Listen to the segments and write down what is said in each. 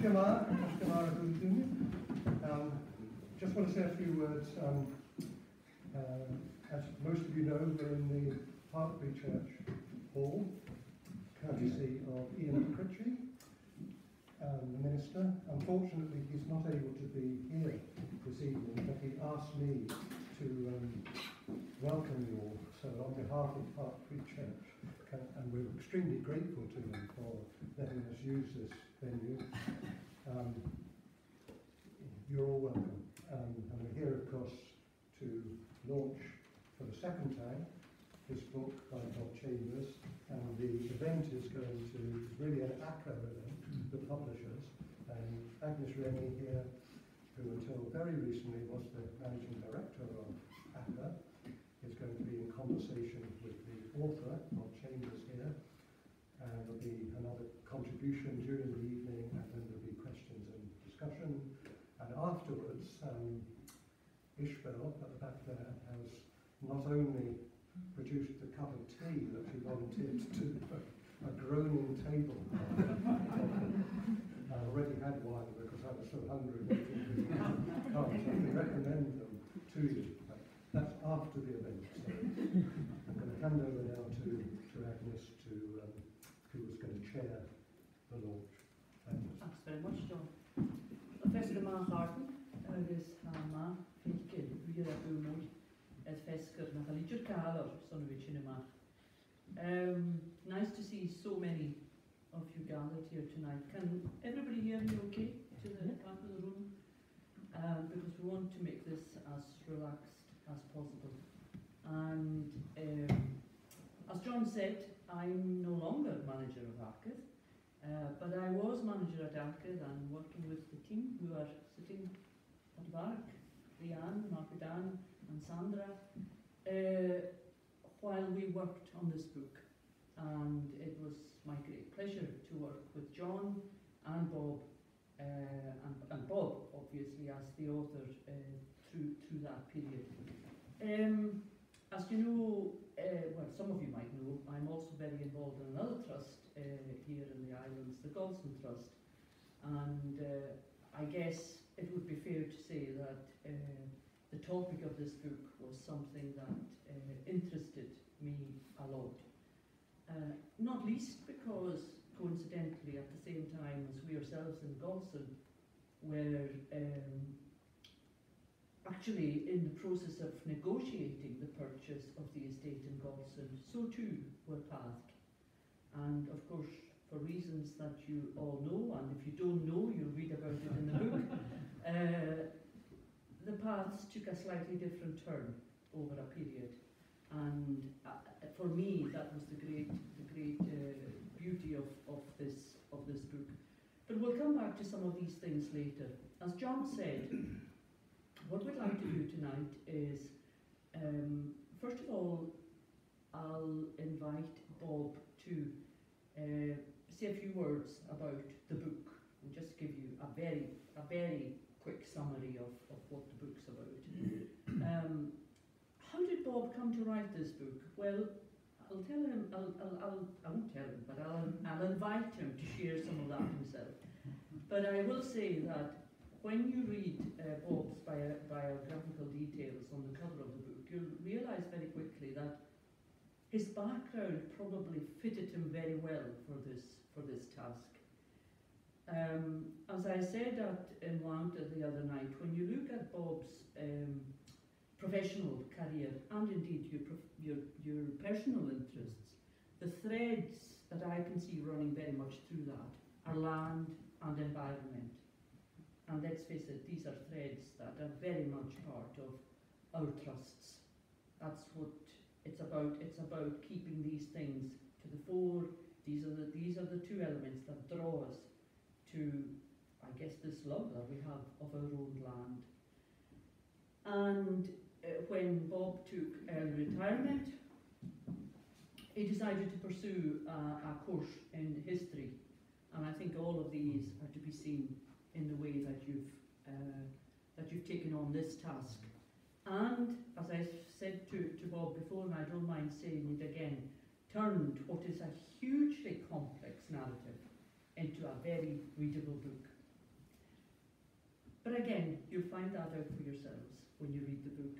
Just want to say a few words. As most of you know, we're in the Pairc Church Hall, courtesy of Ian Critchley, the minister. Unfortunately, he's not able to be here this evening, but he asked me to welcome you all. So on behalf of Pairc Church, and we're extremely grateful to them for letting us use this venue. You're all welcome. And we're here, of course, to launch for the second time this book by Bob Chambers, and the event is really an ACCA event, the publishers, and Agnes Rennie here, who until very recently was the managing director of ACCA, is going to be in conversation with the author, Bob Chambers here, and there'll be another contribution during the evening, and then there'll be questions and discussion, and afterwards, Ishbel at the back there has not only produced the cup of tea that she volunteered to do, but a groaning table. I already had one because I was so hungry. I can recommend them to you. But that's after the event. So I'm going to hand over now to Agnes, who is going to chair the launch. Thanks very much, John. Fesca má hartan agus má feice bhíar a búmór as fescar na halidir cálar son bhí sinna. Nice to see so many of you gathered here tonight. Can everybody hear me okay to the back of the room? Because we want to make this as relaxed as possible. And as John said, I'm no longer manager of Arcad. But I was manager at Arcad and working with the team who are sitting at the back, Leanne, Mark-Dan and Sandra, while we worked on this book. And it was my great pleasure to work with John and Bob, and Bob obviously as the author through that period. As you know, well, some of you might know, I'm also very involved in another trust here in the islands, the Golson Trust, and I guess it would be fair to say that the topic of this book was something that interested me a lot. Not least because, coincidentally, at the same time as we ourselves in Golson were actually in the process of negotiating the purchase of the estate in Golson, so too were Pairc. And of course, for reasons that you all know, and if you don't know, you'll read about it in the book, the paths took a slightly different turn over a period. And for me, that was the great beauty of this book. But we'll come back to some of these things later. As John said, what we'd like to do tonight is, first of all, I'll invite Bob to say a few words about the book and just give you a very quick summary of what the book's about. How did Bob come to write this book? Well, I'll tell him, I won't tell him, but I'll invite him to share some of that himself. But I will say that when you read Bob's biographical details on the cover of the book, you'll realise very quickly that his background probably fitted him very well for this task. As I said in Wanda the other night, when you look at Bob's professional career and indeed your personal interests, the threads that I can see running very much through that are land and environment. And let's face it, these are threads that are very much part of our trusts. That's what it's about. It's about keeping these things to the fore. These are the two elements that draw us to, I guess, this love that we have of our own land. And when Bob took early retirement, he decided to pursue a course in history. And I think all of these are to be seen in the way that you've taken on this task. And, as I said to Bob before, and I don't mind saying it again, turned what is a hugely complex narrative into a very readable book. But again, you'll find that out for yourselves when you read the book.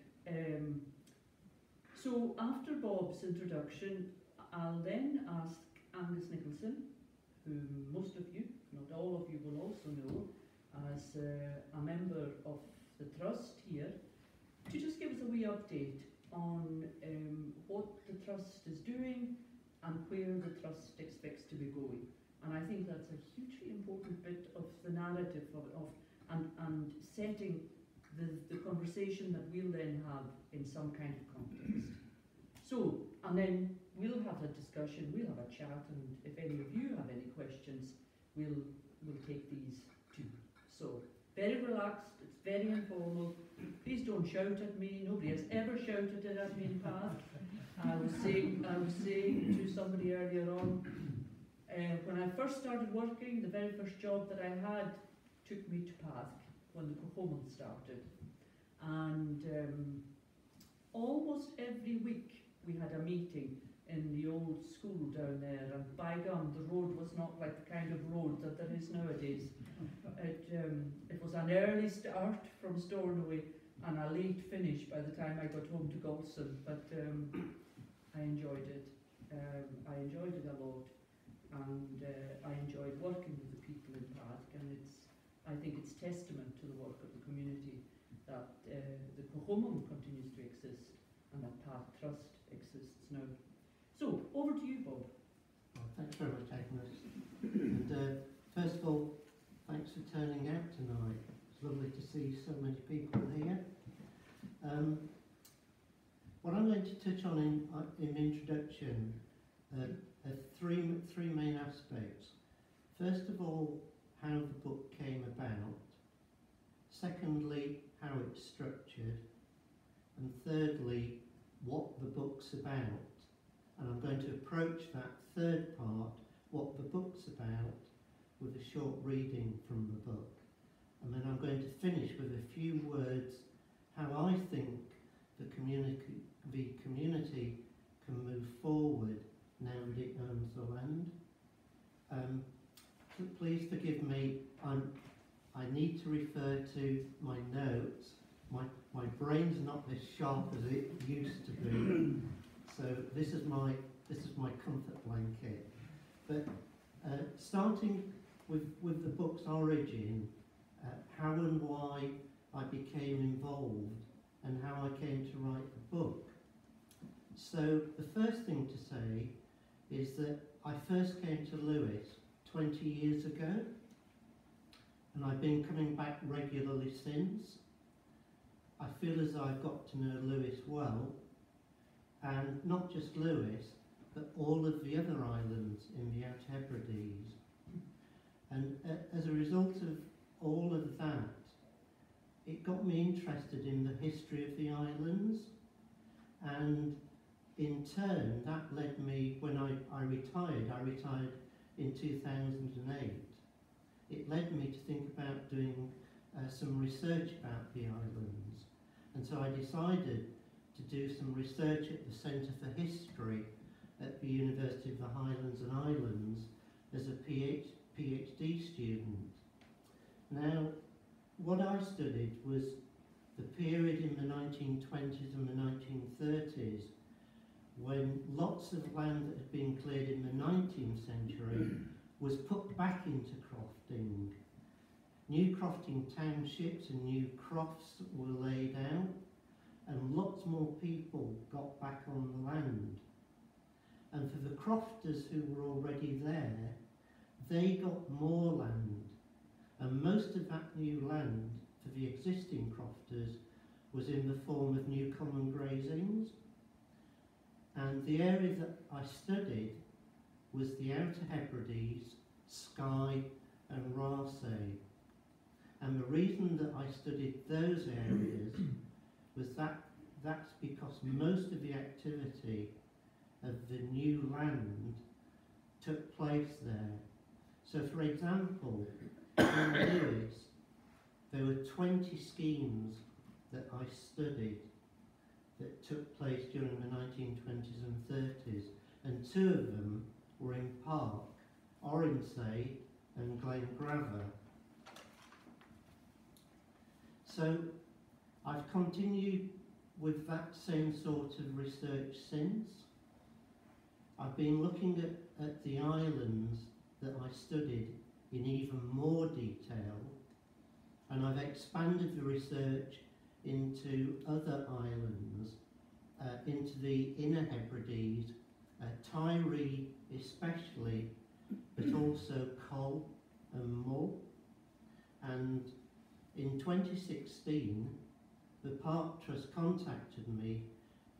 So after Bob's introduction, I'll then ask Agnes Nicholson, who most of you, not all of you, will also know as a member of the Trust here, to just give us a wee update on what the Trust is doing and where the Trust expects to be going. And I think that's a hugely important bit of the narrative and setting the conversation that we'll then have in some kind of context. So, and then we'll have a discussion, we'll have a chat, and if any of you have any questions, we'll take these too. So, very relaxed, it's very informal. Please don't shout at me. Nobody has ever shouted it at me in Pairc. I was saying to somebody earlier on, when I first started working, the very first job that I had took me to Pairc when the Cohoman started. And almost every week we had a meeting in the old school down there, and by gum, the road was not like the kind of road that there is nowadays. It was an early start from Stornoway and a late finish by the time I got home to Golson, but I enjoyed it. I enjoyed it a lot, and I enjoyed working with the people in Pairc, and I think it's testament to the work of the community that the Cohoman continues to exist and that Pairc Trust exists now. So, over to you, Bob. Well, thanks very much, Agnes. And first of all, thanks for turning out tonight. It's lovely to see so many people here. What I'm going to touch on in introduction are three main aspects. First of all, how the book came about. Secondly, how it's structured. And thirdly, what the book's about. And I'm going to approach that third part, what the book's about, with a short reading from the book. And then I'm going to finish with a few words how I think the community can move forward now that it owns the land. So please forgive me, I need to refer to my notes. My brain's not as sharp as it used to be. So this is my comfort blanket. But starting with the book's origin, how and why I became involved and how I came to write the book. So the first thing to say is that I first came to Lewis 20 years ago, and I've been coming back regularly since. I feel as I've got to know Lewis well, and not just Lewis, but all of the other islands in the Outer Hebrides. And as a result of all of that, it got me interested in the history of the islands, and in turn that led me, when I retired in 2008, it led me to think about doing some research about the islands. And so I decided to do some research at the Centre for History at the University of the Highlands and Islands as a PhD student. Now, what I studied was the period in the 1920s and the 1930s when lots of land that had been cleared in the 19th century was put back into crofting. New crofting townships and new crofts were laid out, and lots more people got back on the land. And for the crofters who were already there, they got more land. And most of that new land for the existing crofters was in the form of new common grazings. And the area that I studied was the Outer Hebrides, Skye and Rasay. And the reason that I studied those areas was that's because most of the activity of the new land took place there. So for example, in Lewis, there were 20 schemes that I studied that took place during the 1920s and 30s, and 2 of them were in Pairc, Oronsay and Glengrava. So I've continued with that same sort of research since. I've been looking at the islands that I studied in even more detail, and I've expanded the research into other islands, into the Inner Hebrides, Tiree especially, but also Col and Mull. And in 2016, the Pairc Trust contacted me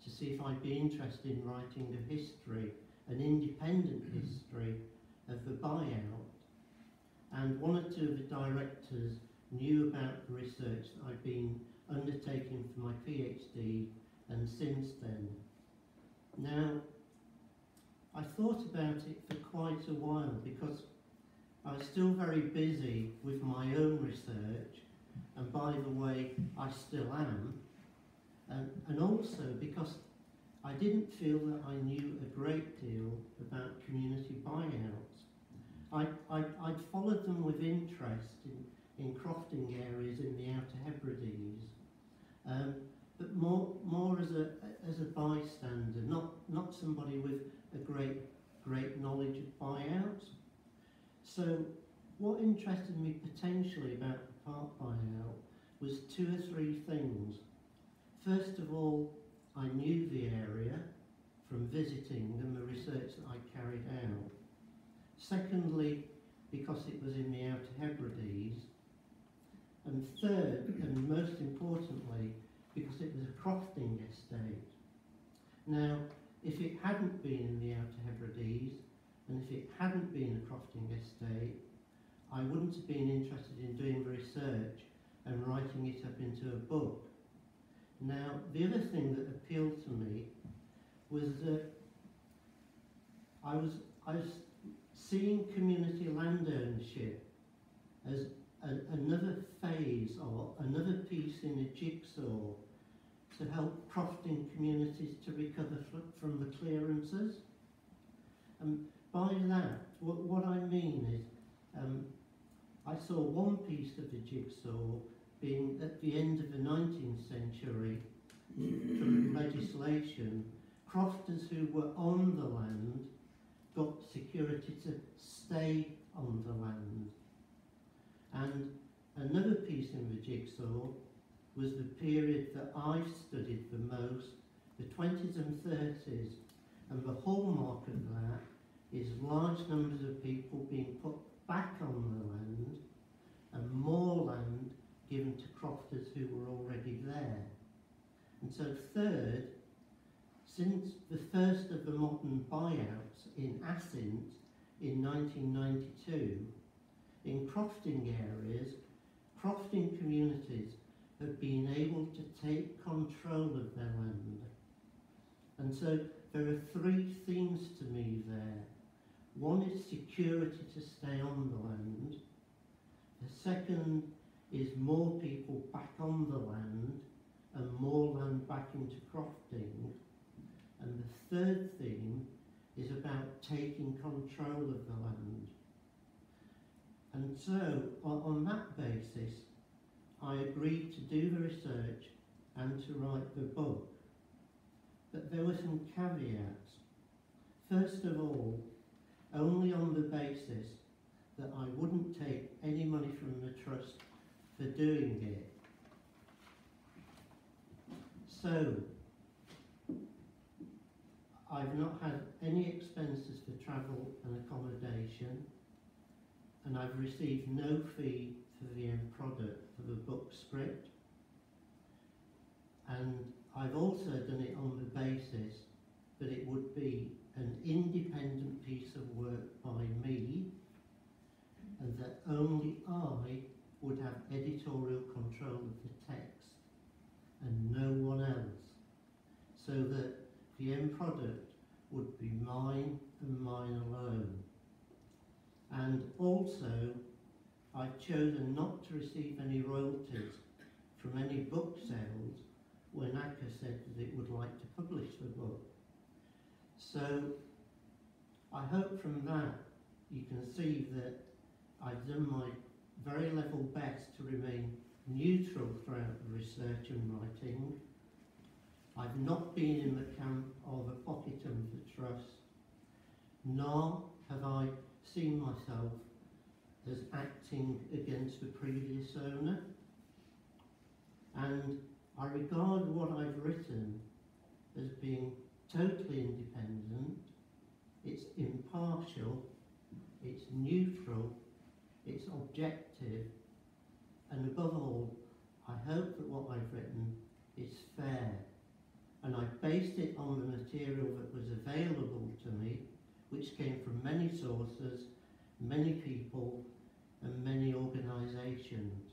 to see if I'd be interested in writing a history, an independent history of the buyout. And one or two of the directors knew about the research that I'd been undertaking for my PhD and since then. Now, I thought about it for quite a while because I was still very busy with my own research, and by the way, I still am, and also because I didn't feel that I knew a great deal about community buyouts. I'd followed them with interest in crofting areas in the Outer Hebrides, but more as a bystander, not somebody with a great knowledge of buyouts. So what interested me potentially about the Pairc buyout was two or three things. First of all, I knew the area from visiting and the research that I carried out. Secondly, because it was in the Outer Hebrides. And third, and most importantly, because it was a crofting estate. Now, if it hadn't been in the Outer Hebrides, and if it hadn't been a crofting estate, I wouldn't have been interested in doing the research and writing it up into a book. Now, the other thing that appealed to me was that I was seeing community land ownership as another phase or another piece in a jigsaw to help crofting communities to recover from the clearances. And by that, what I mean is, I saw one piece of the jigsaw being at the end of the 19th century, from legislation, crofters who were on the land got security to stay on the land. And another piece in the jigsaw was the period that I've studied the most, the 20s and 30s, and the hallmark of that is large numbers of people being put back on the land and more land given to crofters who were already there. And so third, since the first of the modern buyouts in Assynt in 1992, in crofting areas, crofting communities have been able to take control of their land. And so there are three themes to me there. One is security to stay on the land. The second is more people back on the land and more land back into crofting. And the third theme is about taking control of the land. And so, on that basis, I agreed to do the research and to write the book. But there were some caveats. First of all, only on the basis that I wouldn't take any money from the trust for doing it. So, I've not had any expenses for travel and accommodation, and I've received no fee for the end product for the book script. And I've also done it on the basis that it would be an independent piece of work by me, and that only I would have editorial control of the text and no one else, so that the end product would be mine and mine alone. And also, I've chosen not to receive any royalties from any book sales when Agnes said that it would like to publish the book. So I hope from that you can see that I've done my very level best to remain neutral throughout the research and writing. I've not been in the camp of a pocketum for trust, nor have I seen myself as acting against the previous owner. And I regard what I've written as being totally independent, it's impartial, it's neutral, it's objective, and above all, I hope that what I've written is fair. And I based it on the material that was available to me, which came from many sources, many people, and many organisations.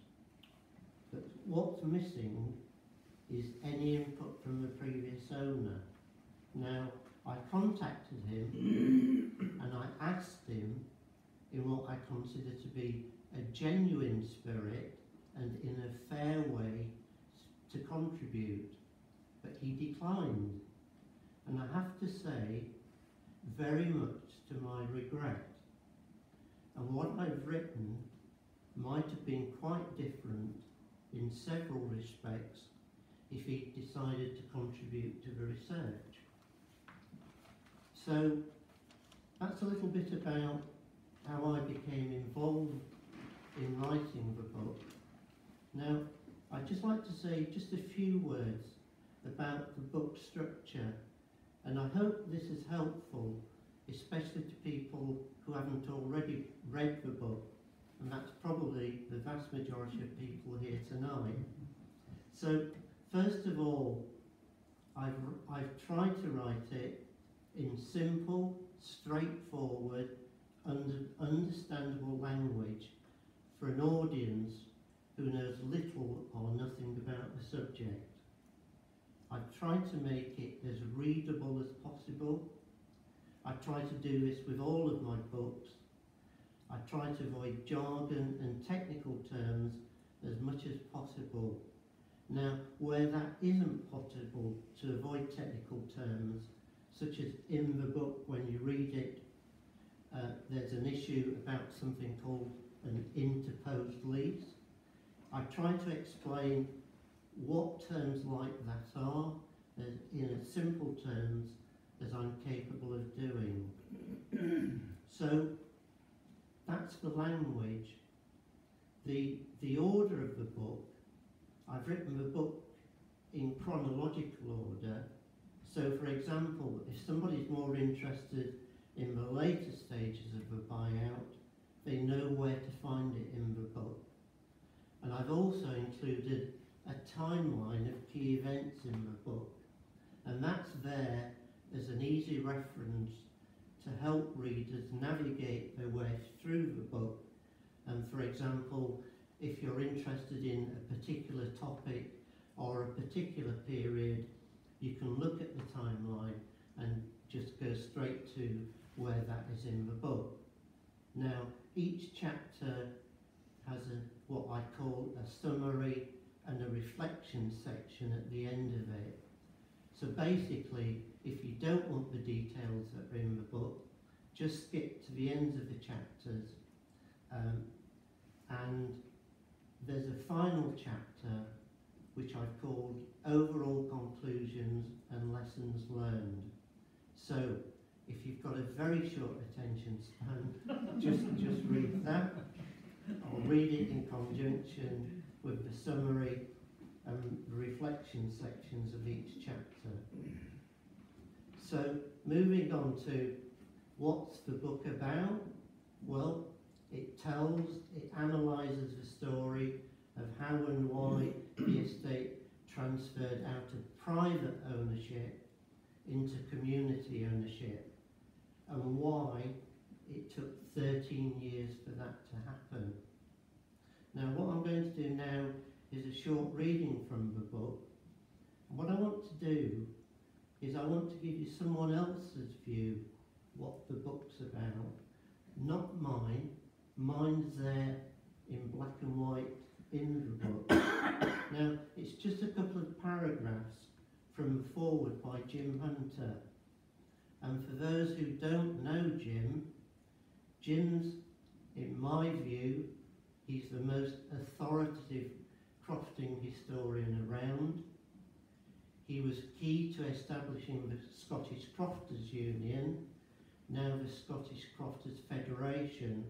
But what's missing is any input from the previous owner. Now, I contacted him and I asked him in what I consider to be a genuine spirit and in a fair way to contribute, but he declined. And I have to say, very much to my regret. And what I've written might have been quite different in several respects if he decided to contribute to the research. So that's a little bit about how I became involved in writing the book. Now, I'd just like to say just a few words about the book structure, and I hope this is helpful, especially to people who haven't already read the book, and that's probably the vast majority of people here tonight. So, first of all, I've tried to write it in simple, straightforward, understandable language for an audience who knows little or nothing about the subject. I've tried to make it as readable as possible. I try to do this with all of my books. I try to avoid jargon and technical terms as much as possible. Now, where that isn't possible to avoid technical terms, such as in the book when you read it, there's an issue about something called an interposed lease. I try to explain what terms like that are in as simple terms as I'm capable of doing. So that's the language. The order of the book, I've written the book in chronological order. So for example, if somebody's more interested in the later stages of the buyout, they know where to find it in the book. And I've also included a timeline of key events in the book, and that's there as an easy reference to help readers navigate their way through the book. And for example, if you're interested in a particular topic or a particular period, you can look at the timeline and just go straight to where that is in the book. Now, each chapter has what I call a summary and a reflection section at the end of it. So basically, if you don't want the details that are in the book, just skip to the ends of the chapters, and there's a final chapter which I've called Overall Conclusions and Lessons Learned. So if you've got a very short attention span, just read that, or read it in conjunction with the summary and the reflection sections of each chapter. So moving on to what's the book about? Well, it analyses the story of how and why the estate transferred out of private ownership into community ownership, and why it took 13 years for that to happen. Now, what I'm going to do now is a short reading from the book. And what I want to do is I want to give you someone else's view what the book's about, not mine. Mine's there in black and white in the book. Now, it's just a couple of paragraphs from the foreword by Jim Hunter. And for those who don't know Jim's, in my view, he's the most authoritative crofting historian around. He was key to establishing the Scottish Crofters Union, now the Scottish Crofters Federation,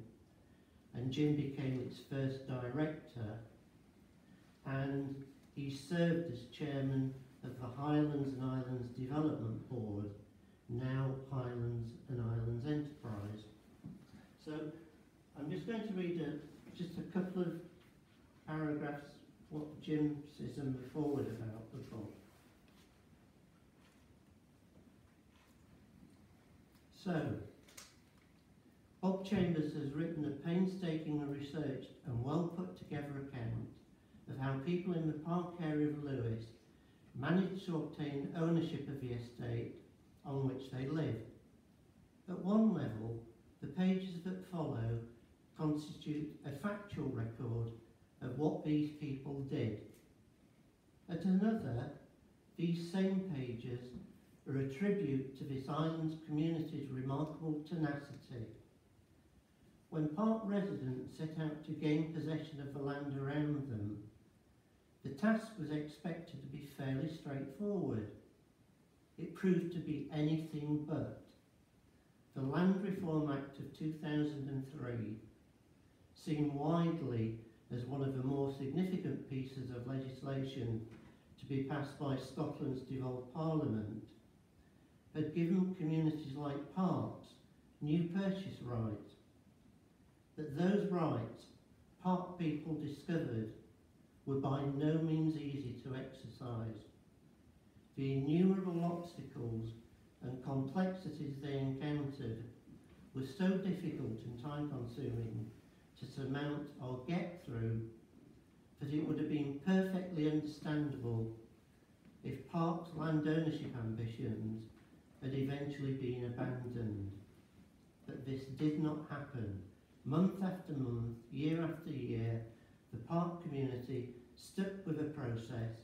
and Jim became its first director, and he served as chairman of the Highlands and Islands Development Board, now Highlands and Islands Enterprise. So I'm just going to read just a couple of paragraphs what Jim says in the forward about the book. So, Bob Chambers has written a painstakingly researched and well put together account of how people in the Pairc area of Lewis managed to obtain ownership of the estate on which they live. At one level, the pages that follow constitute a factual record of what these people did. At another, these same pages are a tribute to this island's community's remarkable tenacity. When Pairc residents set out to gain possession of the land around them, the task was expected to be fairly straightforward. It proved to be anything but. The Land Reform Act of 2003, seen widely as one of the more significant pieces of legislation to be passed by Scotland's devolved Parliament, had given communities like Pairc's new purchase rights. But those rights, Pairc people discovered, were by no means easy to exercise. The innumerable obstacles and complexities they encountered were so difficult and time-consuming to surmount or get through that it would have been perfectly understandable if Pairc's land ownership ambitions had eventually been abandoned. But this did not happen. Month after month, year after year, the Pairc community stuck with a process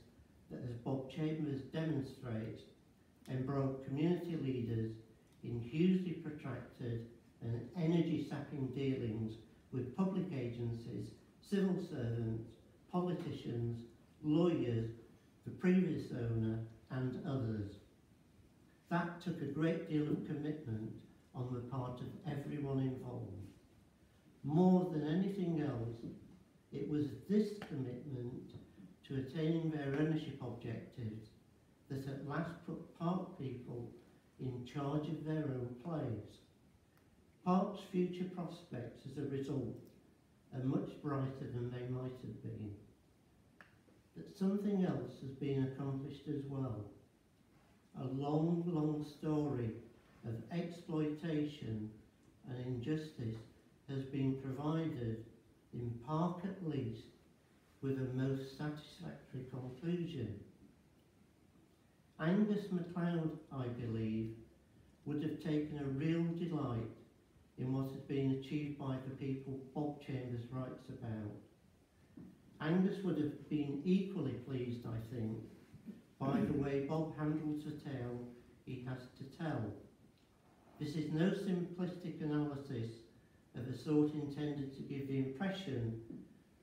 that, as Bob Chambers demonstrates, embroiled community leaders in hugely protracted and energy-sapping dealings with public agencies, civil servants, politicians, lawyers, the previous owner, and others. That took a great deal of commitment on the part of everyone involved. More than anything else, it was this commitment to attaining their ownership objectives that at last put Pairc people in charge of their own place. Pairc's future prospects as a result are much brighter than they might have been. But something else has been accomplished as well. A long, long story of exploitation and injustice has been provided, in Pairc at least, with a most satisfactory conclusion. Angus MacLeod, I believe, would have taken a real delight in what had been achieved by the people Bob Chambers writes about. Angus would have been equally pleased, I think, by the way Bob handles the tale he has to tell. This is no simplistic analysis of a sort intended to give the impression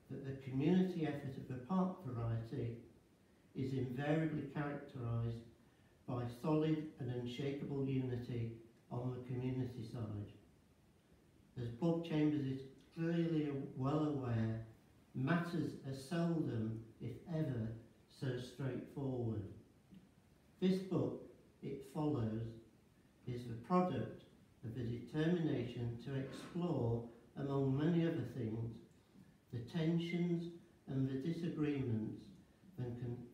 that the community effort of the Pairc variety is invariably characterised by solid and unshakable unity on the community side. As Bob Chambers is clearly well aware, matters are seldom, if ever, so straightforward. This book, it follows, is the product of the determination to explore, among many other things, the tensions and the disagreements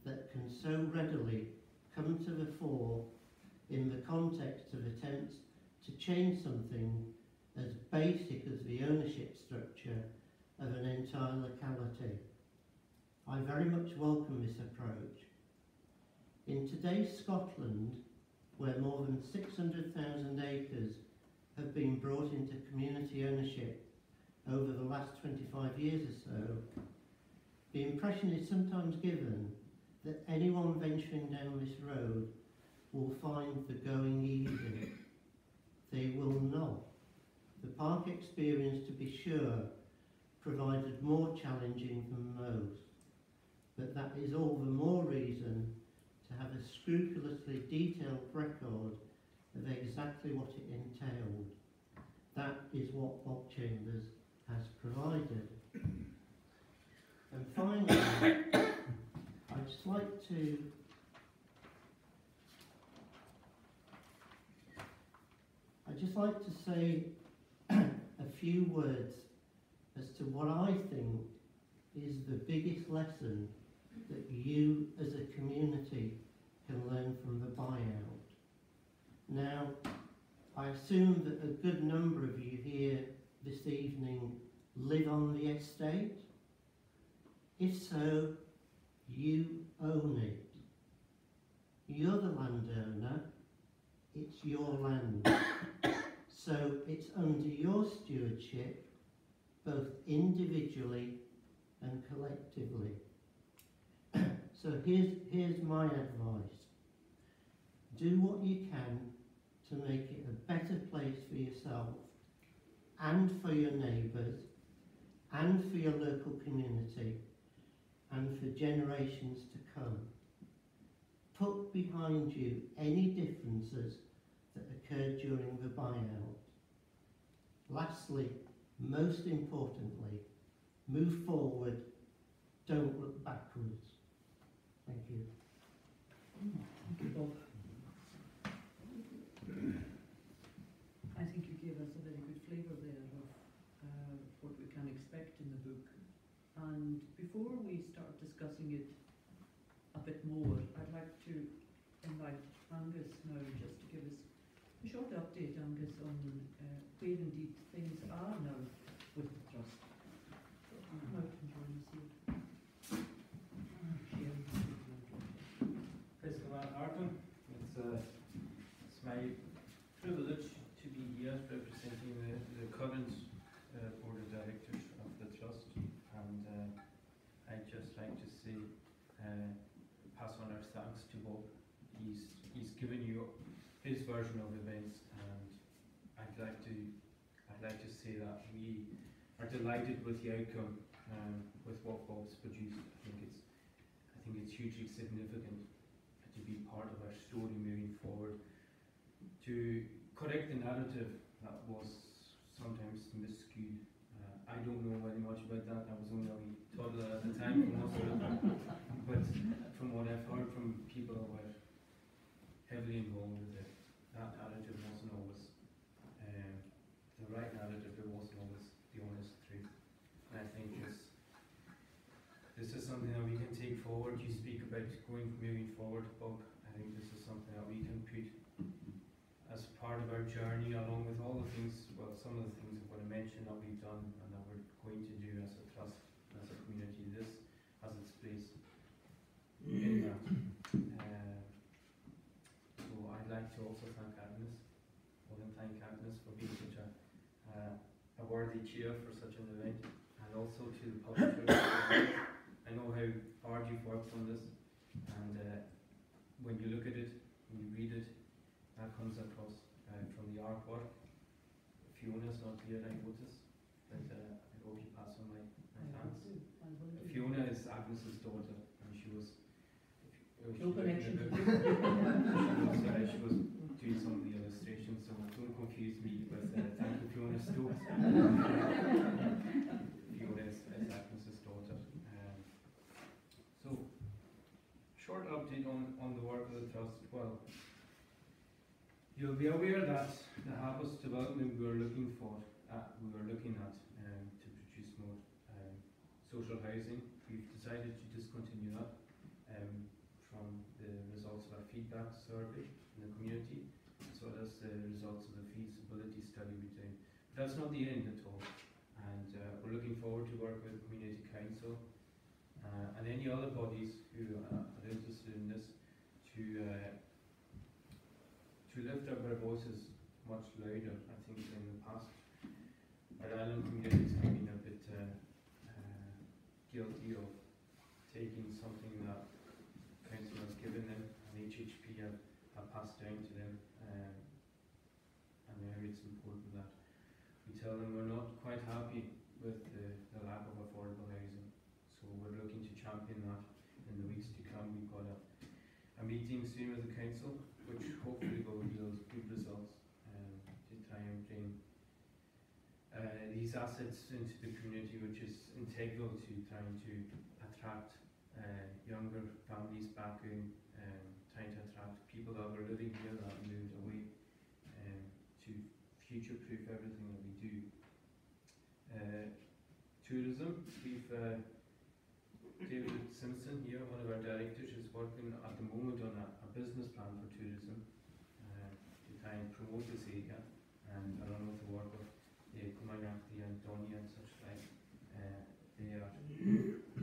that can so readily come to the fore in the context of attempts to change something as basic as the ownership structure of an entire locality. I very much welcome this approach. In today's Scotland, where more than 600,000 acres have been brought into community ownership over the last 25 years or so, the impression is sometimes given that anyone venturing down this road will find the going easy. They will not. The Pairc experience, to be sure, provided more challenging than most. but that is all the more reason to have a scrupulously detailed record of exactly what it entailed. That is what Bob Chambers has provided. And finally, I'd just like to say a few words as to what I think is the biggest lesson that you as a community can learn from the buyout. Now, I assume that a good number of you here this evening live on the estate. If so, you own it. You're the landowner, it's your land. So it's under your stewardship, both individually and collectively. So here's my advice. Do what you can to make it a better place for yourself and for your neighbours and for your local community and for generations to come. Put behind you any differences that occurred during the buyout. Lastly, most importantly, move forward, don't look backwards. Thank you. Thank you, Bob. I think you gave us a very good flavour there of what we can expect in the book. And before we start discussing it a bit more, I'd like to invite Angus now just to give us a short update, Angus, on where indeed things are now with the trust. So, come out and join us here. Praise God, Arden. It's my privilege to be here representing the current board of directors of the trust, and I'd just like to say, pass on our thanks to Bob. He's given you his version of events, and I'd like to say that we are delighted with the outcome, with what Bob's produced. I think it's hugely significant to be part of our story moving forward, to correct the narrative that was sometimes miscued. I don't know very much about that. I was only a wee toddler at the time for most of it, but from what I've heard from people who were heavily involved with it, that narrative wasn't always the right narrative. It wasn't always the honest truth. And I think this is something that we can take forward. You speak about moving forward, Bob. I think this is something that we can put as part of our journey, along with all the things, well, some of the things I'm going to mention that we've done and that we're going to do as a trust, as a community. This has its place in that. So I'd like to also thank Agnes. More than thank Agnes for being such a worthy chair for such an event, and also to the publisher. I know how hard you've worked on this, and when you look at it, when you read it, that comes across from the artwork. Fiona's not here, I notice, but I hope you pass on my thanks. Fiona is Agnes's daughter, and she was no connection. She was doing some of the illustrations, so don't confuse me with thank you, Fiona Stokes. Fiona is Agnes's daughter. So, short update on the work of the trust. Well, you'll be aware that the harvest development we were looking at to produce more social housing. We've decided to discontinue that from the results of our feedback survey in the community, as well as the results of the feasibility study we're doing. But that's not the end at all, and we're looking forward to work with the Community Council and any other bodies who are interested in this to lift up our voices much louder. I think in the past, our island communities have been a bit guilty of taking something that council has given them and HHP have passed down to them, and now it's important that we tell them we're not quite happy with the lack of affordable housing. So we're looking to champion that doing with the council, which hopefully will yield good results to try and bring these assets into the community, which is integral to trying to attract younger families back in, trying to attract people that were living here that moved away, to future-proof everything that we do. Tourism, we've David Simpson here, one of our directors, is working at the moment on a business plan for tourism to try and promote this area, and along with the work of Kumanakti and Donia and such like, they are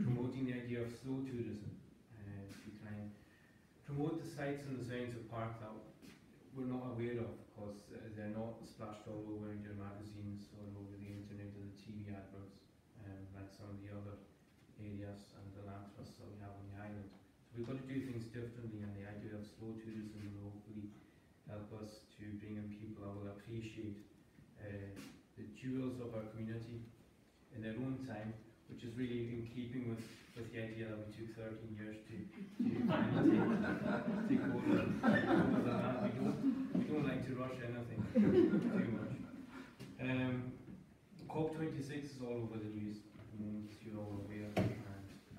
promoting the idea of slow tourism to try and promote the sights and the sounds of Pairc that we're not aware of, because they're not splashed all over in your magazines or over the internet or the TV adverts, like some of the other areas and the land trusts that we have on the island. So we've got to do things differently, and the idea of slow tourism will hopefully help us to bring in people that will appreciate the jewels of our community in their own time, which is really in keeping with the idea that we took 13 years to finally take over the land. We don't like to rush anything too much. COP26 is all over the news at the moment, as you're all aware, and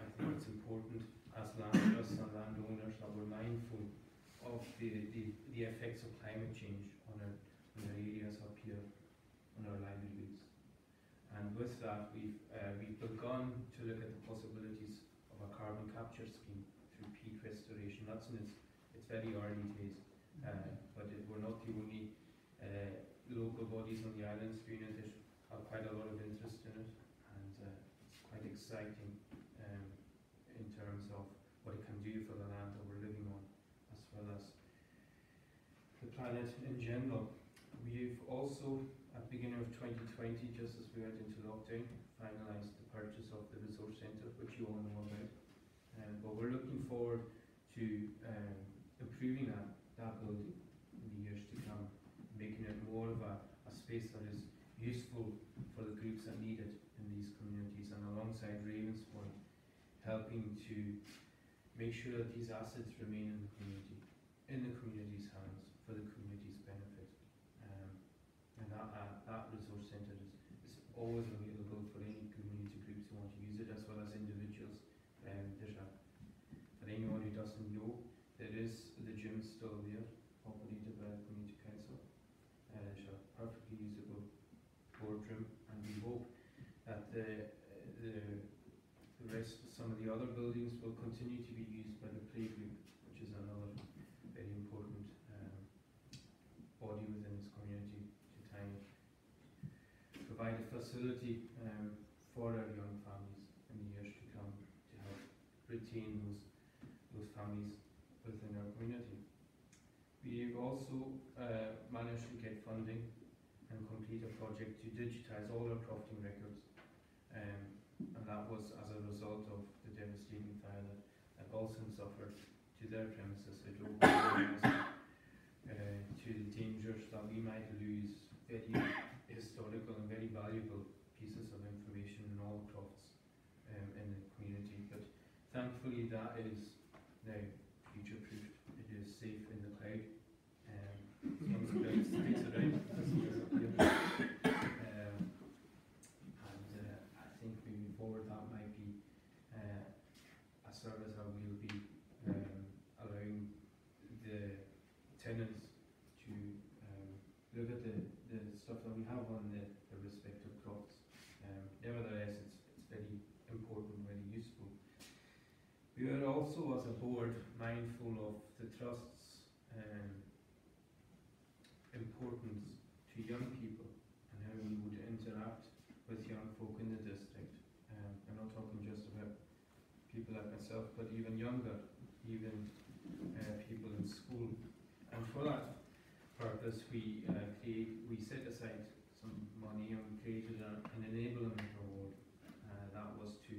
I think it's important as land trusts and landowners that we're mindful of the effects of climate change on our areas up here, on our livelihoods. And with that, we've begun to look at the possibilities of a carbon capture scheme through peat restoration. That's in its very early days, but we're not the only local bodies on the islands doing it. There's quite a lot of interest in it, and it's quite exciting in terms of what it can do for the land that we're living on, as well as the planet in general. We've also, at the beginning of 2020, just as we went into lockdown, finalised the purchase of the resource centre, which you all know about. But we're looking forward to improving that building in the years to come, making it more of a space that is useful for the groups that need it in these communities, and alongside Ravensbourne, helping to make sure that these assets remain in the community's hands, for the community's benefit. And that resource centre is always available for any community groups who want to use it, as well as individuals. For anyone who doesn't know, there is the gym still there, operated by the community council. It's a perfectly usable boardroom, and we hope that the rest, some of the other buildings will continue to be used by the playgroup, which is another very important body within this community, to try and provide a facility for our young families in the years to come, to help retain those families within our community. We've also managed to get funding and complete a project to digitise all our crofting records, and that was as a result of the devastating fire that Balsam suffered to their premises. It opened to the dangers that we might lose very historical and very valuable pieces of information in all crofts in the community. But thankfully that is now future-proofed. It is safe in the cloud. As long as the cloud sticks around, as it is up here. I think moving forward that might be a service that we'll be allowing the tenants to look at the stuff that we have on the respective crofts. Nevertheless, it's very important, very useful. We are also, as a board, mindful of the trust's importance to young people and how we would interact with young folk in the district. I'm not talking just about people like myself, but even younger, even people in school. And for that purpose, we set aside some money, and we created an enablement award. That was to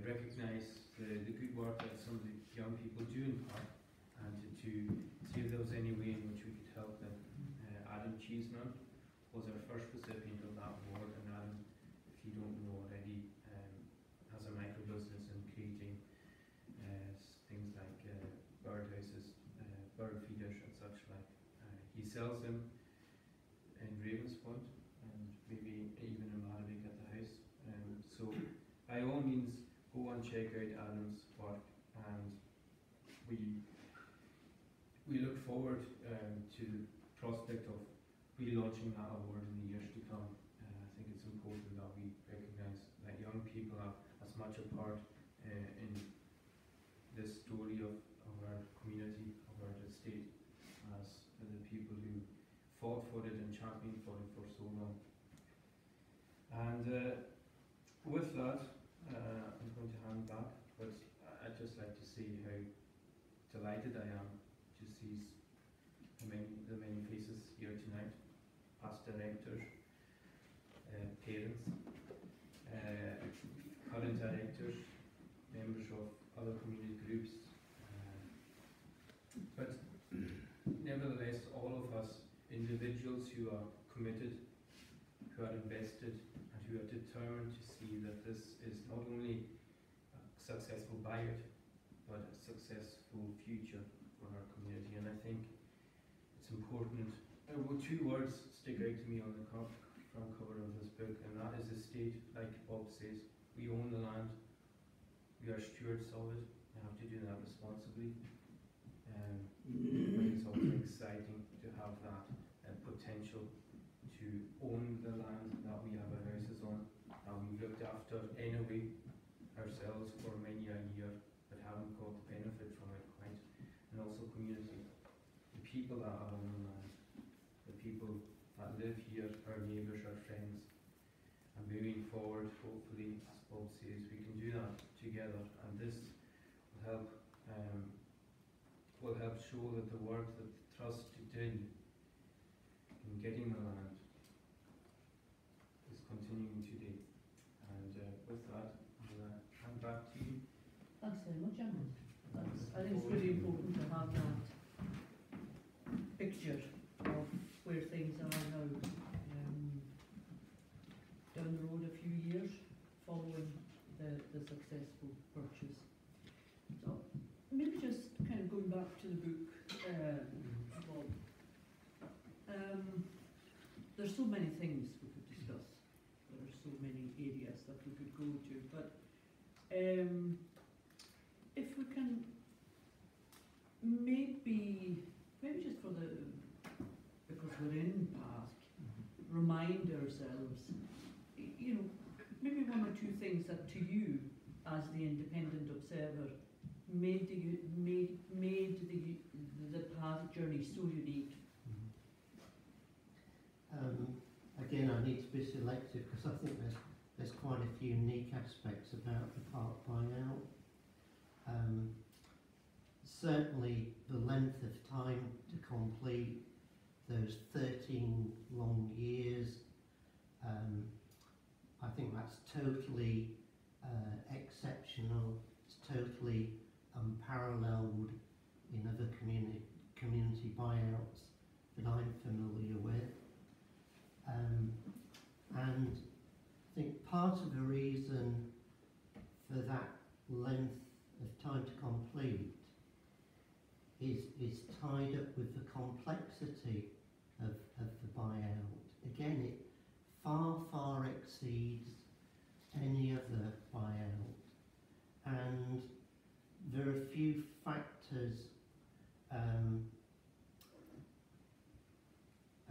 recognise the good work that some of the young people do in Pairc, and to see if there was any way in which we could help them. Adam Cheeseman was our first recipient of that award, and Adam, if you don't know already, has a micro business in creating things like birdhouses sells them in Ravenspoint and maybe even in Maravik at the house. So by all means, go and check out Adam's work, and we look forward to the prospect of relaunching that award in the years to come. I think it's important that we recognise that young people have as much a part in this story of our community, of our estate, as the people who fought for it and championed for it for so long. And with that, I'm going to hand back, but I'd just like to say how delighted I am to see the many faces here tonight, past directors, parents, current directors, members of other community groups, but nevertheless all of us individuals who are committed, who are invested, and who are determined to see that this is not only a successful buyout but a successful future for our community. And I think it's important. Two words stick out to me on the front cover of this book, and that is estate. Like Bob says, we own the land, we are stewards of it, we have to do that responsibly. But it's also exciting to have that potential to own the land that we have our houses on, that we've looked after anyway ourselves for many a year, but haven't got the benefit from it quite. And also community, the people that are on the land, the people that live here, our neighbours, our friends. And moving forward, hopefully, as Bob says, we can do that together, and this will help show that the work that the Trust did in getting the land is continuing today. And with that, I'll hand back to you. Thanks very much, Agnes. I think it's really important to have that picture of where things are now. Down the road a few years following the successful purchase. So maybe just kind of going back to the book, Bob. There's so many things we could discuss. There are so many areas that we could go to, but if we can maybe just for because we're in Pairc, remind ourselves, maybe one or two things that to you, as the independent observer, made the Pairc journey so unique. Again, I need to be selective because I think there's quite a few unique aspects about the Pairc buyout. Certainly, the length of time to complete those 13 long years. I think that's totally exceptional. It's totally unparalleled in other community buyouts that I'm familiar with. And I think part of the reason for that length of time to complete is tied up with the complexity of the buyout. Again, it far exceeds any other buyout, and there are a few factors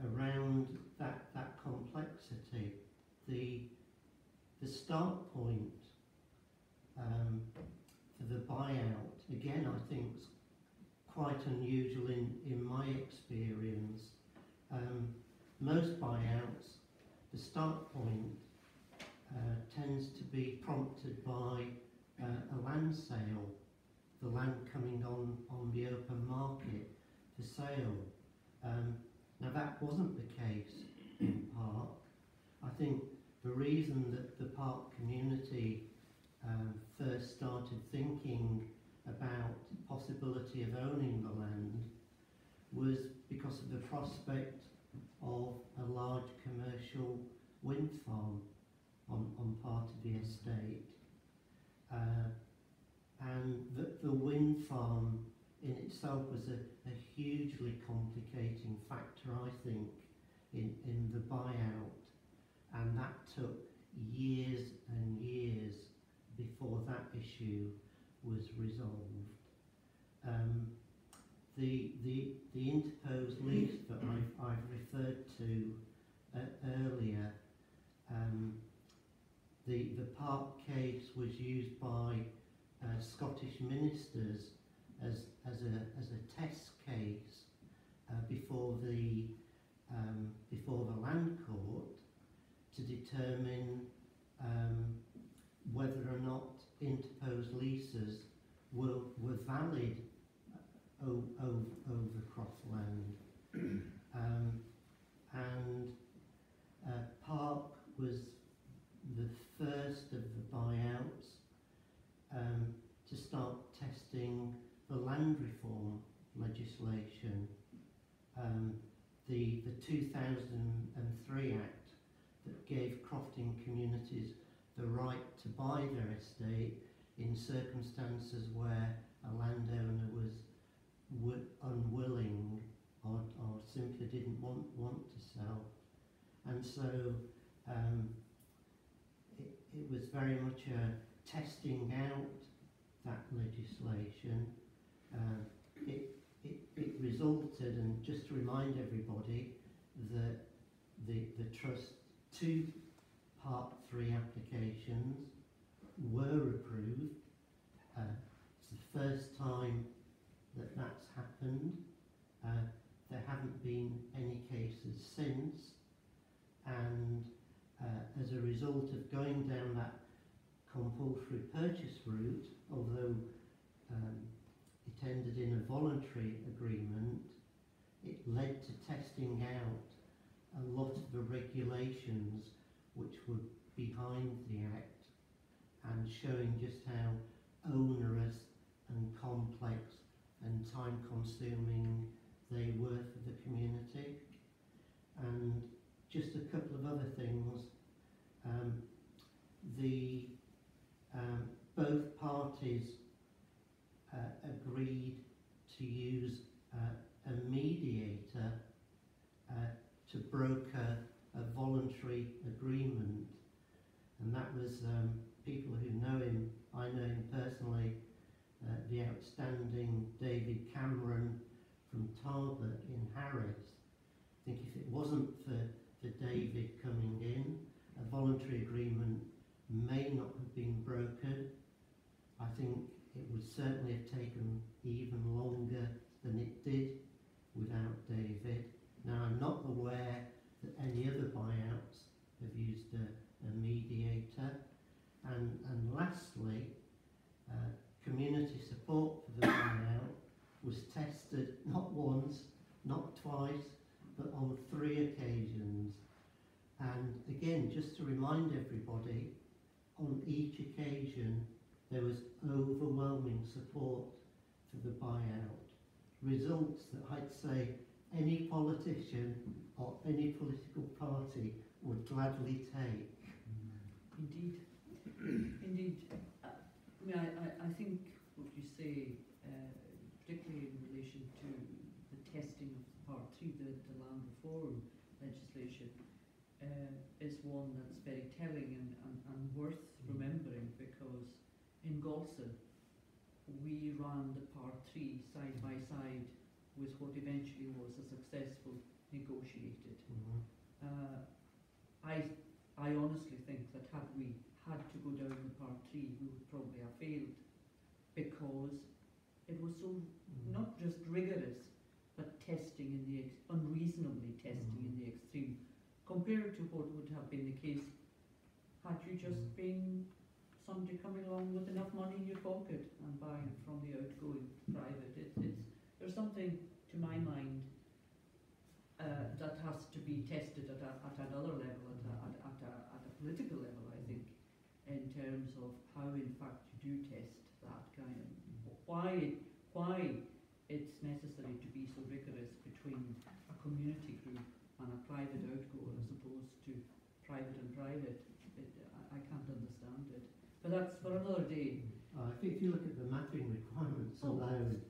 around that complexity. The start point for the buyout, again, I think is quite unusual in my experience. Most buyouts, the start point tends to be prompted by a land sale, the land coming on the open market for sale. Now that wasn't the case in Pairc. I think the reason that the Pairc community first started thinking about the possibility of owning the land was because of the prospect of a large commercial wind farm on part of the estate. And the wind farm in itself was a hugely complicating factor, I think, in the buyout, and that took years and years before that issue was resolved. The interposed lease that I've referred to earlier, the Pairc case was used by Scottish ministers as a test case before the land court to determine whether or not interposed leases were valid over crossland. And Pairc was the first of the buyouts to start testing the land reform legislation. The 2003 Act that gave crofting communities the right to buy their estate in circumstances where a landowner was unwilling or simply didn't want to sell. And so it was very much a testing out that legislation. It resulted, and just to remind everybody, that the Trust 2 Part 3 applications were approved. It's the first time that that's happened. There haven't been any cases since, and as a result of going down that compulsory purchase route, although it ended in a voluntary agreement, it led to testing out a lot of the regulations which were behind the Act and showing just how onerous and complex and time-consuming they were for the community. And just a couple of other things. Both parties agreed to use a mediator to broker a voluntary agreement, and that was people who know him. I know him personally. The outstanding David Cameron from Talbot in Harris. I think if it wasn't for David coming in, a voluntary agreement may not have been brokered. I think it would certainly have taken even longer than it did without David. Now, I'm not aware that any other buyouts have used a mediator. And lastly, community support for the buyout was tested not once, not twice, but on 3 occasions. And again, just to remind everybody, on each occasion there was overwhelming support for the buyout. Results that I'd say any politician or any political party would gladly take. Indeed. Indeed. I mean, I think what you say, particularly in relation to the testing of Part 3, the land reform legislation, is one that's very telling and worth remembering, because in Galson we ran the Part 3 side by side with what eventually was a successful negotiated. I honestly think that had we had to go down the Part 3, we would probably have failed, because it was so not just rigorous, but testing in the unreasonably testing in the extreme, compared to what would have been the case had you just been somebody coming along with enough money in your pocket and buying from the outgoing private. There's something, to my mind, that has to be tested at another level, at a political level, I think, in terms of how, in fact, you do test that kind of why it's necessary to be so rigorous between a community group and a private outgoer as opposed to private and private. I can't understand it, but that's for another day. I think if you look at the mapping requirements alone,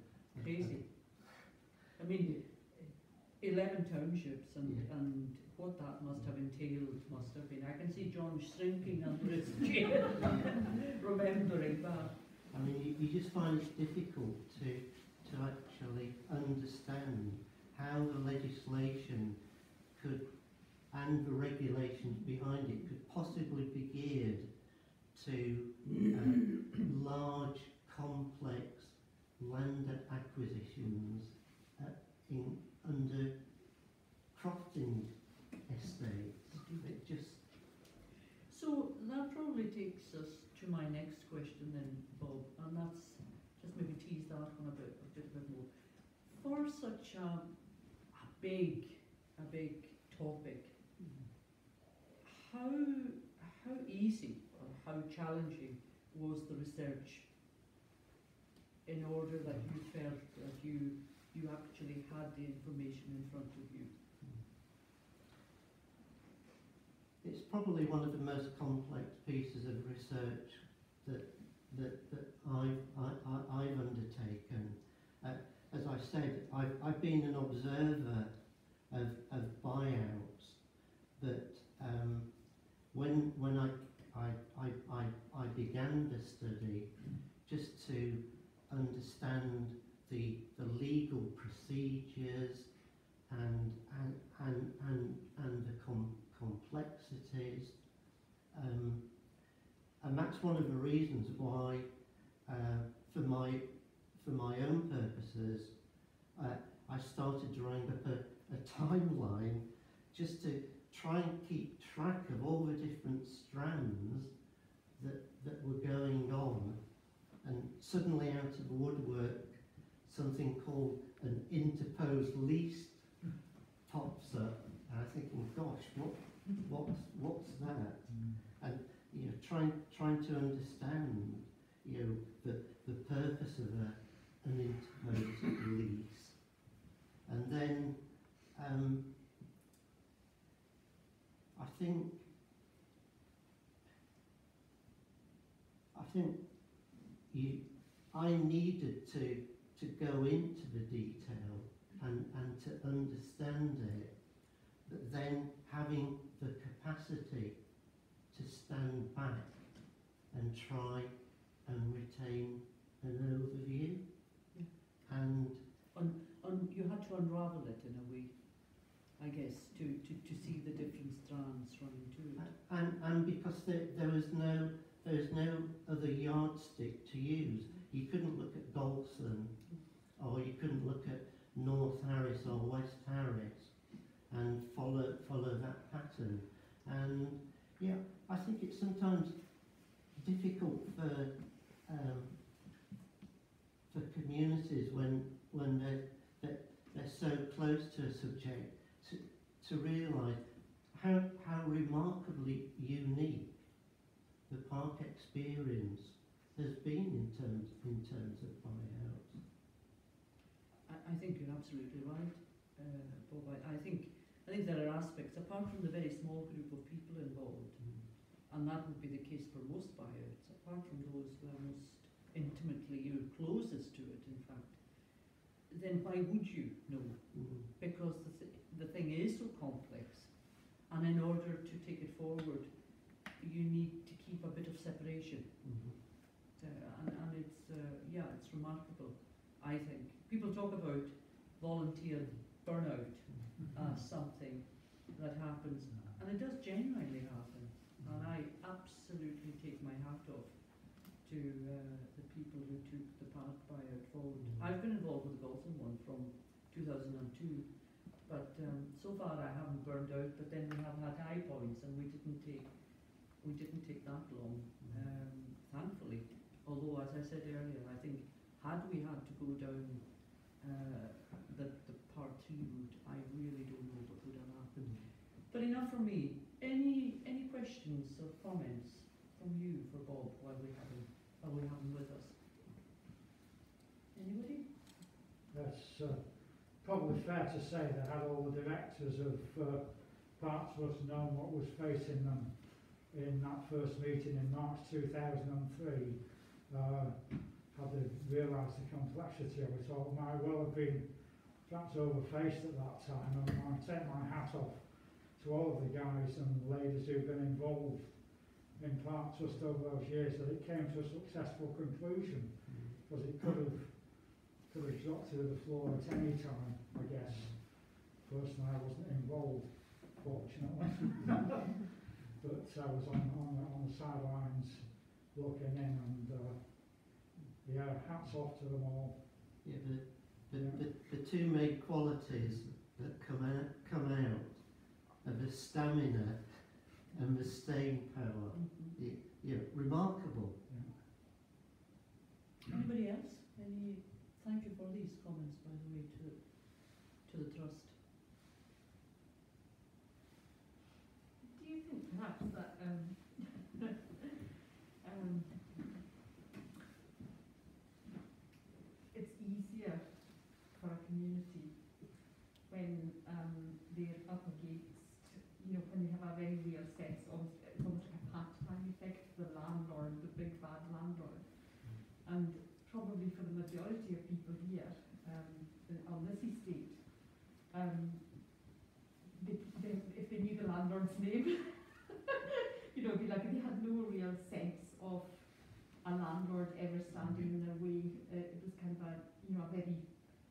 crazy. I mean, 11 townships and, Yeah. and what that must have entailed must have been. I can see John shrinking under his chair, remembering that. I mean, you just find it difficult to actually understand how the legislation could, and the regulations behind it, could possibly be geared to large, complex land acquisitions under crofting estates. It just So that probably takes us to my next question then, Bob, and that's just maybe tease that one a bit more. For such a big topic, how easy or how challenging was the research in order that you felt that you actually had the information in front of you? It's probably one of the most complex pieces of research that I've undertaken. As I said, I've been an observer of buyouts, but when I began the study, just to understand the legal procedures and the complexities, and that's one of the reasons why, for my own purposes, I started drawing up a timeline just to try and keep track of all the different strands that were going on, and suddenly out of the woodwork, something called an interposed lease pops up, and I'm thinking, gosh, what's that? And trying to understand, the purpose of an interposed lease, and then I think I needed to go into the detail and to understand it, but then having the capacity to stand back and try and retain an overview. Yeah. And you had to unravel it in a way, I guess, to see the different strands running to it. and because there was no other yardstick to use. You couldn't look at Golson, or you couldn't look at North Harris or West Harris and follow that pattern. And yeah, I think it's sometimes difficult for communities when they're so close to a subject to realise how remarkably unique the Pairc experience has been in terms of buyouts. I think you're absolutely right, Bob. I think there are aspects, apart from the very small group of people involved, and that would be the case for most buyouts, apart from those who are most intimately, you're closest to it, in fact, then why would you know? Because the thing is so complex, and in order to take it forward, you need to keep a bit of separation. And it's, it's remarkable, I think. People talk about volunteer burnout as something that happens, and it does genuinely happen. And I absolutely take my hat off to the people who took the Pairc buyout forward. I've been involved with the Golson one from 2002, but so far I haven't burned out. But then we have had high points, and we didn't take that long, thankfully. Although, as I said earlier, I think had we had to go down the Part 3 route, I really don't know what would have happened. But enough from me. Any questions or comments from you for Bob while we have him with us? Anybody? That's probably fair to say that had all the directors of Pairc Trust known what was facing them in that first meeting in March 2003, had they realised the complexity of it all, might well have been perhaps overfaced at that time. And I take my hat off to all of the guys and ladies who've been involved in Pairc Trust over those years, that it came to a successful conclusion, because it could have dropped to the floor at any time, I guess. Personally, I wasn't involved, fortunately, but I was on the sidelines looking in, and yeah, hats off to them all. Yeah, the two main qualities that come out are the stamina and the staying power. Yeah, remarkable. Yeah. Anybody else? Thank you for these comments, by the way, to the trust. Do you think perhaps that it's easier for a community when they're up against, when you have a very real sense of, it's almost like a pat-time effect, the landlord, the big bad landlord. And probably for the majority of people here on this estate, if they knew the landlord's name, it'd be like they had no real sense of a landlord ever standing in their way. It was kind of a very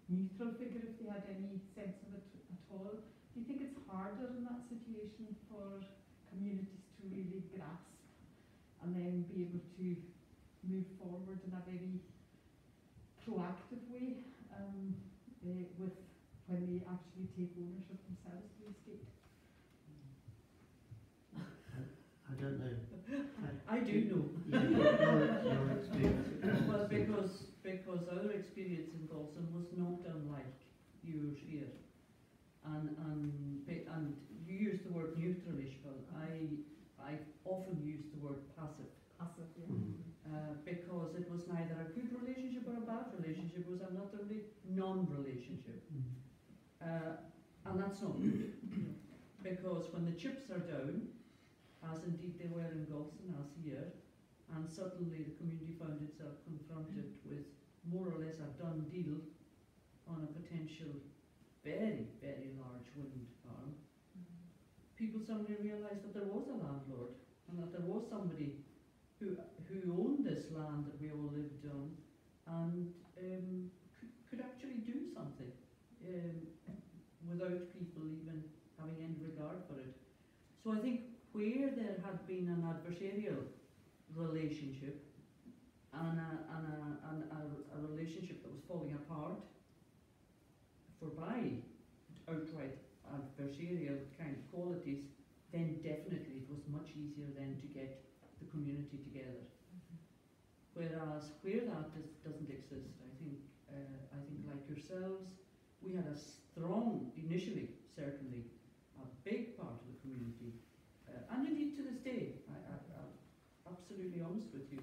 neutral figure, if they had any sense of it at all. Do you think it's harder in that situation for communities to really grasp and then be able to move forward in a very proactive way with when they actually take ownership themselves of the estate? I don't know. I do know. Your experience. Well, because our experience in Galson was not unlike yours here, and you use the word neutralish, but I often use the word passive. Passive, yeah. Because it was neither a good relationship or a bad relationship, it was a utterly non-relationship. And that's not good. Because when the chips are down, as indeed they were in Galson, as here, and suddenly the community found itself confronted with more or less a done deal on a potential very, very large wind farm, people suddenly realised that there was a landlord and that there was somebody who owned this land that we all lived on and could actually do something without people even having any regard for it. So I think where there had been an adversarial relationship and a relationship that was falling apart by outright adversarial kind of qualities, then definitely it was much easier then to get the community together. Whereas where that doesn't exist, I think like yourselves, we had a strong, initially certainly, a big part of the community, and indeed to this day, I'm absolutely honest with you,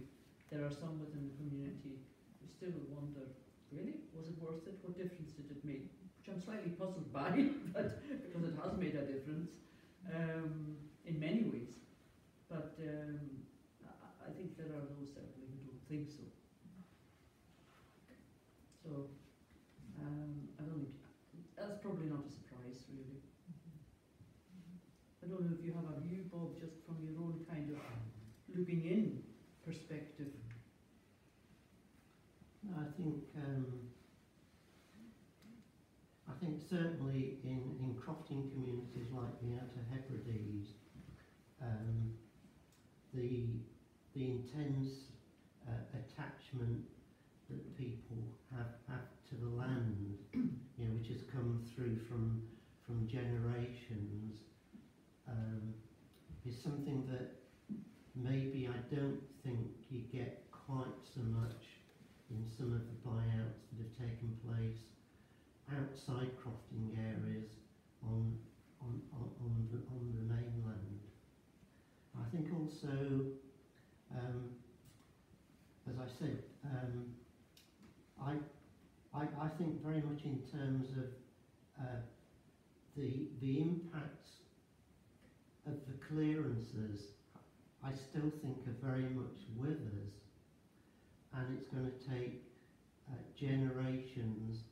there are some within the community who still wonder, really, was it worth it? What difference did it make? Which I'm slightly puzzled by, but because it has made a difference in many ways. But I think there are those certainly who don't think so. So I don't think that's probably not a surprise, really. I don't know if you have a view, Bob, just from your own kind of looking in perspective. I think certainly in crofting communities like the Outer Hebrides, the intense attachment that people have to the land, which has come through from generations, is something that maybe I don't think you get quite so much in some of the buyouts that have taken place outside crofting areas on the mainland. I think also, as I said, I think very much in terms of the impacts of the clearances. I still think are very much with us, and it's going to take generations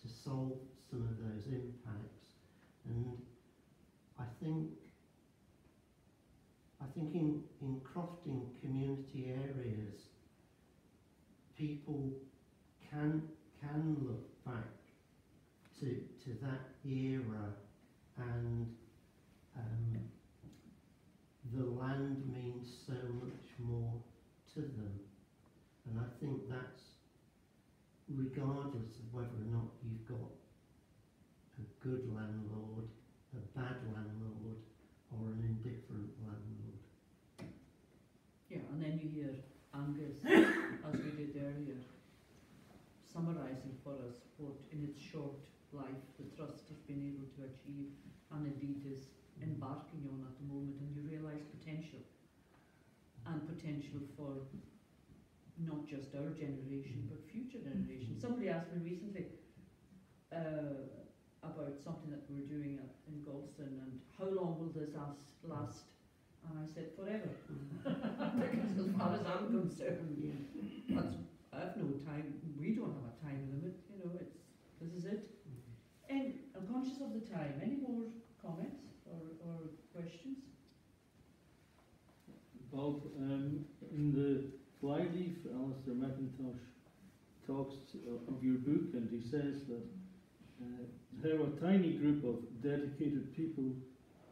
to solve some of those impacts. And I think in crofting community areas, people can look back to that era, and the land means so much more to them. And I think that's regardless of whether or not you've got a good landlord, a bad landlord, or an indifferent landlord. Yeah, and then you hear Agnes, as we did earlier, summarising for us what in its short life the Trust has been able to achieve, and indeed is embarking on at the moment, and you realise potential, and potential for not just our generation but future generations. Somebody asked me recently about something that we were doing in Galston, and how long will this last? And I said forever. Because as far as I'm concerned, I have no time. We don't have a time limit. You know, this is it. And I'm conscious of the time. Any more comments or questions? Bob, in the flyleaf, Alistair McIntosh talks of your book, and he says that how a tiny group of dedicated people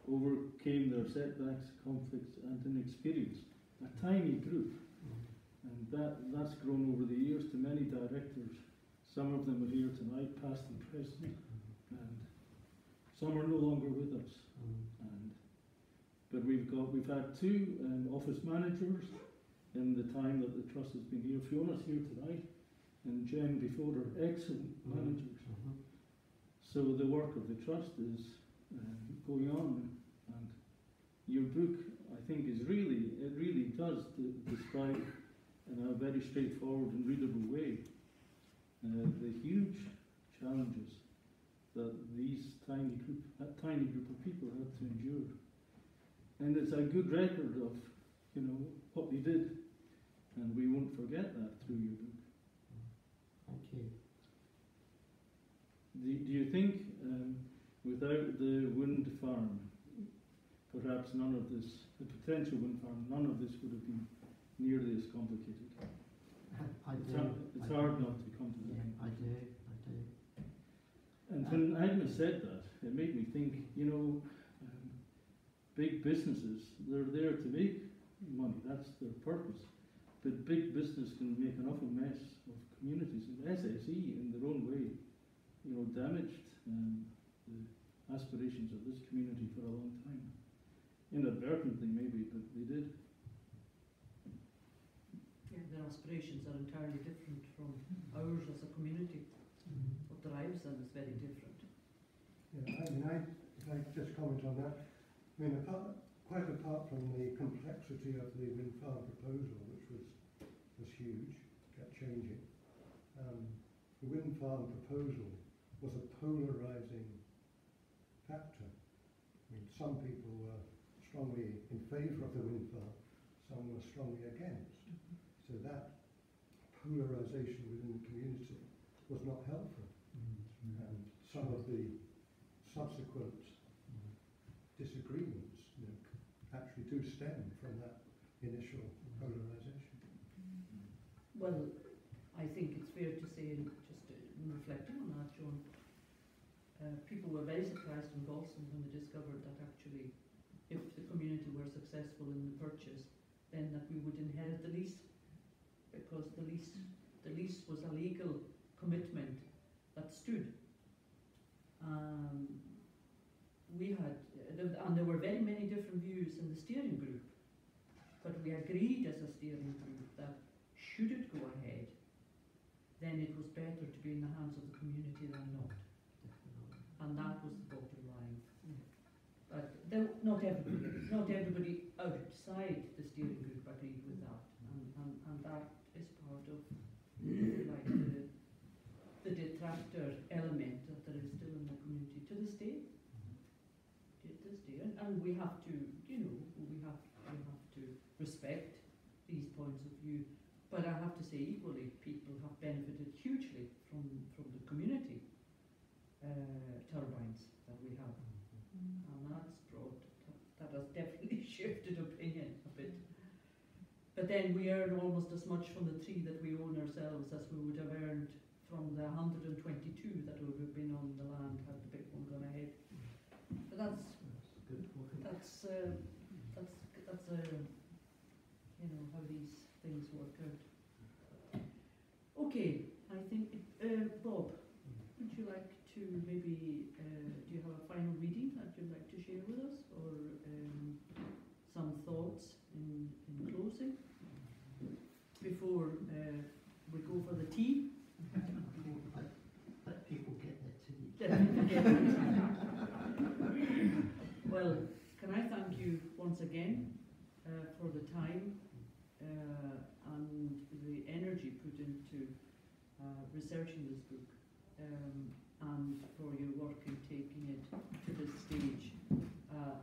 overcame their setbacks, conflicts, and inexperience. A tiny group. And that's grown over the years to many directors. Some of them are here tonight, past and present, and some are no longer with us. But we've had two office managers in the time that the Trust has been here. Fiona's here tonight, and Jen before her, excellent managers. So the work of the Trust is going on, and your book, I think, it really does describe in a very straightforward and readable way the huge challenges that that tiny group of people had to endure. And it's a good record of, what we did, and we won't forget that through your book. Thank you. Do you think without the wind farm, perhaps the potential wind farm, none of this would have been nearly as complicated? It's hard not to come to that. Yeah, I do. And when Agnes said that, it made me think, big businesses, they're there to make money, that's their purpose. But big business can make an awful mess of communities. And SSE, in their own way, damaged the aspirations of this community for a long time. Inadvertently, maybe, but they did. Yeah, their aspirations are entirely different from ours as a community. What drives them is very different. Yeah, I just comment on that. Quite apart from the complexity of the wind farm proposal, which was huge, kept changing, the wind farm proposal was a polarising factor. Some people were strongly in favour of the wind farm, some were strongly against. So that polarisation within the community was not helpful. And some of the subsequent disagreements actually do stem from that initial polarisation. Well, I think it's fair to say, just reflecting on that, John, people were very surprised in Galston when they discovered that actually, if the community were successful in the purchase, then that we would inherit the lease, because the lease was a legal commitment that stood. And there were very many different views in the steering group, but we agreed as a steering group that should it go ahead, then it was better to be in the hands of the community than not. And that was the bottom line. But not everybody outside the steering group agreed with that, and that is part of the detractor element that there is still in the community to this day. And we have to, we have to respect these points of view. But I have to say, equally, people have benefited hugely from the community turbines that we have. And that has definitely shifted opinion a bit. But then we earn almost as much from the 3 that we own ourselves as we would have earned from the 122 that would have been on the land had the big one gone ahead. But that's you know how these things work out. Okay, I think Bob, would you like to maybe do you have a final reading that you'd like to share with us, or some thoughts in closing before we go for the tea? Let people get their tea. Well, can I thank you once again for the time and the energy put into researching this book, and for your work in taking it to this stage.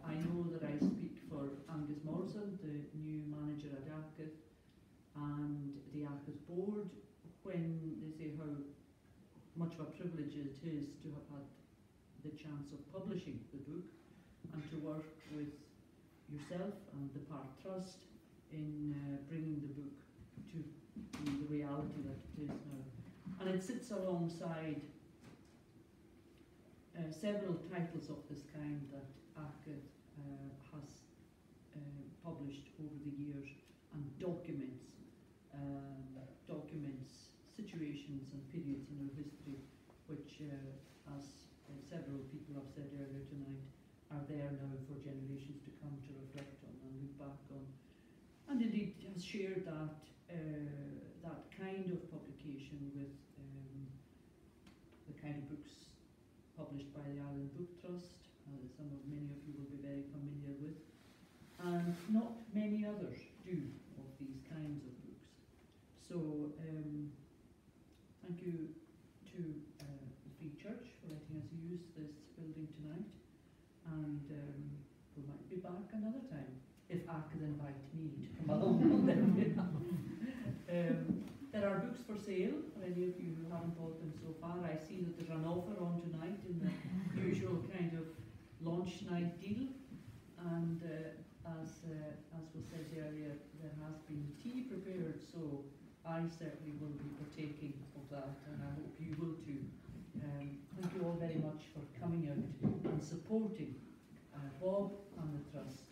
I know that I speak for Angus Morrison, the new manager at Agnes, and the Agnes board when they say how much of a privilege it is to have had the chance of publishing the book and to work with yourself and the Pairc Trust in bringing the book to the reality that it is now. And it sits alongside several titles of this kind that Agnes has published over the years, and documents situations and periods in our history which, as several people have said earlier tonight, are there now for generations to come to reflect on and look back on. And indeed has shared that kind of publication with the kind of books published by the Ireland Book Trust, many of you will be very familiar with, and not many others do of these kinds of books. So thank you to the Free Church for letting us use this building tonight, and we might be back another time if I could invite me to come along. There are books for sale for any of you who haven't bought them so far. I see that there's an offer on tonight in the usual kind of launch night deal, and as was said earlier, there has been tea prepared, so I certainly will be partaking of that, and I hope you will too. Thank you all very much for coming out and supporting Bob and the Trust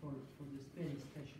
for this very special